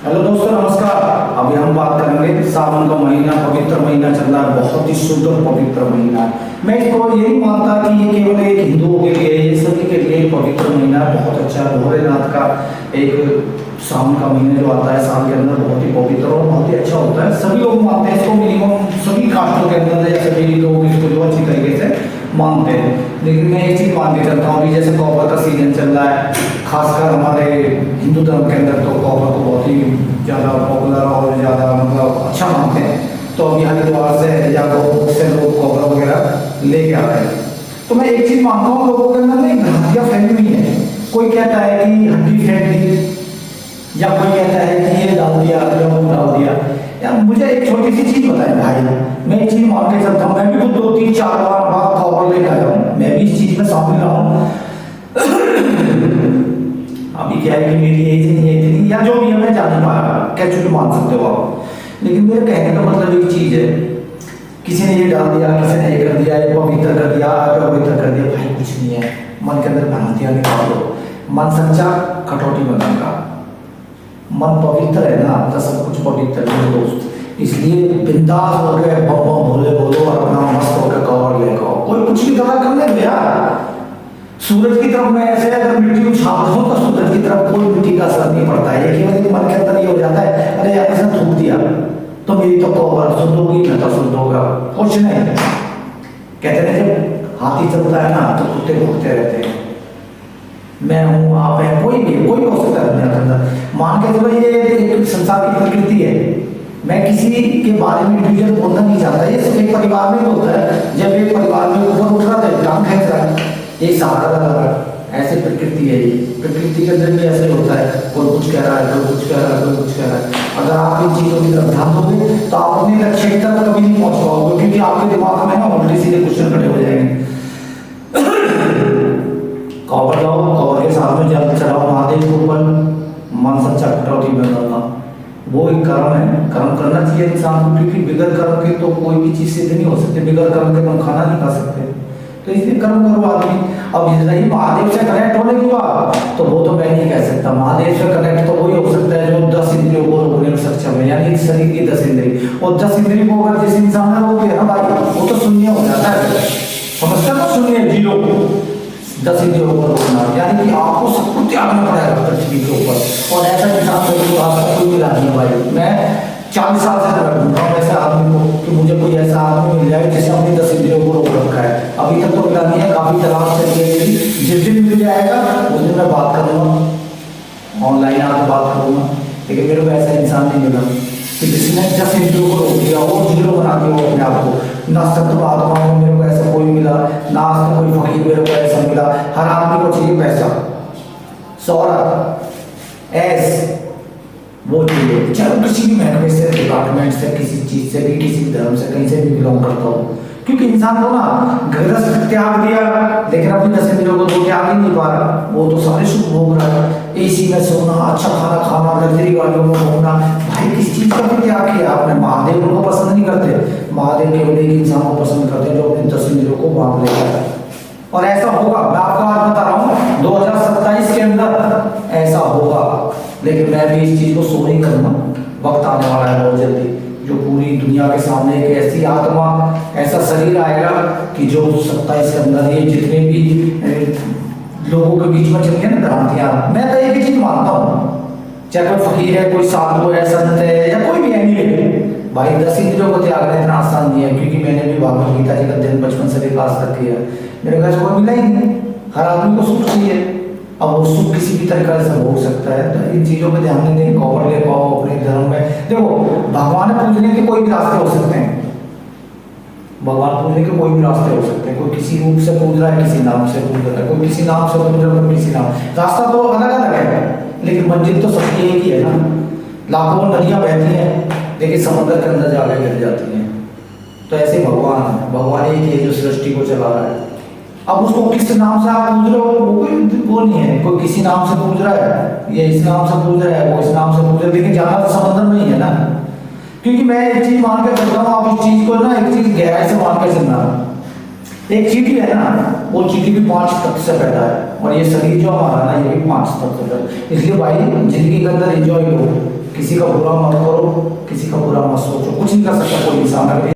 Hello दोस्तों, नमस्कार। अभी हम बात करेंगे सावन का महीना, पवित्र महीना चल रहा है, बहुत ही शुद्ध और पवित्र महीना है। मैं इसको यही मानता कि ये केवल एक हिंदुओं के लिए, ये सभी के लिए पवित्र महीना है, बहुत अच्छा भोलेनाथ का एक सावन का महीना जो आता है साल के अंदर बहुत ही पवित्र और बहुत ही अच्छा होता है। सभी लोग मानते हैं इसको, मिनिमम सभी कास्टों के अंदर या सभी लोग इसको जो अच्छी तरीके से मानते हैं। लेकिन मैं एक चीज़ मान के चलता हूँ, अभी जैसे कॉपर का सीजन चल रहा है, खासकर हमारे हिंदू धर्म के अंदर तो कॉपर को बहुत ही ज़्यादा पॉपुलर और ज़्यादा मतलब अच्छा मानते हैं। तो अभी हरिद्वार से या गोमुख से लोग कॉपर वगैरह लेके आ रहे हैं। तो मैं एक चीज़ मानता हूँ, लोगों के अंदर एक भ्रांतियाँ फैली हुई है। कोई कहता है कि हड्डी फेंक दी, या कोई कहता है कि ये डाल दिया या वो डाल दिया। यार मुझे एक छोटी सी चीज़ बताएं भाई, मैं एक चीज़ मान के चलता हूँ, मैं भी खुद 2-3-4 बार कॉपर लेकर आया हूँ, मैं भी इस चीज़ में शामिल रहा हूँ। अभी क्या है कि मेरी एज नहीं है या जो भी है, मैं जान नहीं पा रहा, कैसे मान सकते हो आप। लेकिन मेरे कहने का मतलब एक चीज़ है, किसी ने ये डाल दिया, किसी ने ये कर दिया, ये पवित्र कर दिया, अपवित्र कर दिया, भाई कुछ नहीं है। मन के अंदर भ्रांतियाँ निकाल दो। मन सच्चा, कटौती में गंगा। मन पवित्र है ना, तो सब कुछ पवित्र है दोस्त। इसलिए बिंदास हो गए, बम बम भोले बोलो और अपना मस्त होकर कवर लेकर कोई कुछ भी गलत करने दो यार। सूरज की तरफ मैं ऐसे अगर मिट्टी उछाल दूं तो सूरज की तरफ कोई मिट्टी का असर नहीं पड़ता है। केवल एक मन के अंदर ये हो जाता है, अरे यार इसने थूक दिया तो मेरी तो कवर शुद्ध होगी, मैं तो शुद्ध होगा, कुछ नहीं। कहते हैं जब हाथी चलता है ना तो कुत्ते भौंकते रहते हैं। मैं हूँ, आप है, कोई भी हो सकता है दुनिया के अंदर। मान के चलो ये एक संसार की प्रकृति है। मैं किसी के बारे में इंडिविजुअल बोलना नहीं चाहता, ये सिर्फ एक परिवार में होता है। जब एक परिवार में ऊपर उठ रहा था, काम खेच रहा है, एक सहारा लगा रहा है, ऐसे प्रकृति है। ये प्रकृति के अंदर भी ऐसे होता है, कोई कुछ कह रहा है, कोई कुछ कह रहा है, कोई कुछ कह रहा है। अगर आप इन चीज़ों की तरफ ध्यान दोगे तो आप अपने लक्ष्य की तरफ कभी नहीं पहुंच पाओगे, क्योंकि आपके दिमाग में ना उल्टे सीधे क्वेश्चन खड़े हो जाएंगे। कॉपर लाओ, कॉपर के साथ में जल चढ़ाओ महादेव के ऊपर, मन सच्चा कटौती में करना, वो एक कर्म है। कर्म करना चाहिए इंसान को, क्योंकि बिगड़ कर्म के तो कोई भी चीज़ सिद्ध नहीं हो सकती। बिगड़ कर्म के तुम खाना नहीं खा सकते, तो इसलिए कर्म करो आदमी। अब रही महादेव से कनेक्ट होने की बात, तो वो तो मैं नहीं कह सकता। महादेव से कनेक्ट तो वही हो सकता है जो 10 इंद्रियों को रोकने में सक्षम है, यानी शरीर की 10 इंद्रिय। और 10 इंद्रिय को अगर जिस इंसान है वो भी है ना भाई, वो तो शून्य हो जाता है। समझते हो, शून्य, जीरो। 10 इंद्रियों को रोकना यानी कि आपको सब कुछ त्यागना पड़ेगा पृथ्वी के ऊपर। और ऐसा इंसान को आपको कोई मिला नहीं भाई। मैं 40 साल से ढूंढ रहा हूँ ऐसे आदमी को कि मुझे कोई ऐसा आदमी मिल जाए जिसने अपनी 10 इंद्रियों को रोक रखा है। अभी तक तो मिला नहीं है, काफी तलाश चल रही है। जिस दिन मिल जाएगा उस दिन मैं बात करूँगा, ऑनलाइन आकर बात करूँगा। लेकिन मेरे को ऐसा इंसान नहीं मिला कि जिसने 10 इंद्रियों को रोक दिया और जीरो बना दिया वो अपने आप को। ना सत्य आत्मा में मेरे को ऐसा कोई मिला, ना आज तक कोई फकीर मेरे को ऐसा मिला। हर आदमी को चाहिए पैसा, शोहरत, ऐश, वो चाहिए। चलो किसी भी महकमे से, डिपार्टमेंट से, किसी चीज़ से भी, किसी धर्म से, कहीं से भी बिलोंग करता हूँ। क्योंकि इंसान को ना गृहस्थ त्याग दिया, लेकिन अपनी 10 इंद्रियों को तो त्याग ही नहीं पा रहा। वो तो सारे सुख भोग रहा है, एसी में सोना, अच्छा खाना खाना, लग्जरी गाड़ियों में घूमना। भाई किस चीज़ का भी त्याग किया आपने? महादेव उनको पसंद नहीं करते। महादेव केवल एक इंसान को पसंद करते हैं जो अपनी 10 इंद्रियों को बांध लेता है। और ऐसा होगा, मैं आपको आज बता रहा हूँ 2027 के अंदर ऐसा होगा। लेकिन मैं भी इस चीज़ को सो नहीं करूँगा, वक्त आने वाला है बहुत जल्दी, जो पूरी दुनिया के सामने एक ऐसी आत्मा, ऐसा शरीर आएगा कि जो 27 के अंदर ये जितने भी लोगों के बीच में चल रही है ना भ्रांतियाँ, मैं तो एक ही चीज़ मानता हूँ, चाहे कोई फकीर है, कोई साधु है, संत है, या कोई भी है भाई, 10 इंद्रियों को त्यागना इतना आसान नहीं है। क्योंकि मैंने भी भगवद गीता जी का अध्ययन बचपन से भी पास तक किया, मेरे पास कोई मिला ही नहीं। हर आदमी को सुख चाहिए, अब वो सुख किसी भी तरीके से हो सकता है। तो इन चीज़ों पे ध्यान नहीं दें, कवर ले पाओ अपने धर्म में। देखो, भगवान पूजने के कोई भी रास्ते हो सकते हैं, भगवान पूजने के कोई भी रास्ते हो सकते हैं। कोई किसी रूप से पूज रहा है, किसी नाम से पूज रहा है, कोई किसी नाम से पूज रहा है, कोई किसी नाम। रास्ता तो अलग अलग है, लेकिन मंजिल तो सबकी एक ही है ना। लाखों नदियाँ बहती हैं, लेकिन समंदर के अंदर जाकर गिर जाती हैं। तो ऐसे भगवान एक ही है जो सृष्टि को चला रहा है। अब उसको किस नाम से आप पूज रहे हो, वो नहीं है। कोई किसी नाम से पूज रहा है, ये इस नाम से पूज रहा है, वो इस नाम से पूज रहा है, लेकिन जाना तो समंदर में ही है ना। क्योंकि मैं एक चीज मान के चलता हूँ, आप इस चीज को ना एक चीज गहराई से मान के चलना। एक चीटी है ना, वो चीटी भी 5 तत्व से पैदा है, और ये शरीर जो हमारा ना, ये भी 5 तत्व से पैदा है। इसलिए भाई जिंदगी के अंदर एंजॉय लो, किसी का बुरा मत करो, किसी का बुरा मत सोचो, कुछ नहीं कर सकता कोई इंसान। अगर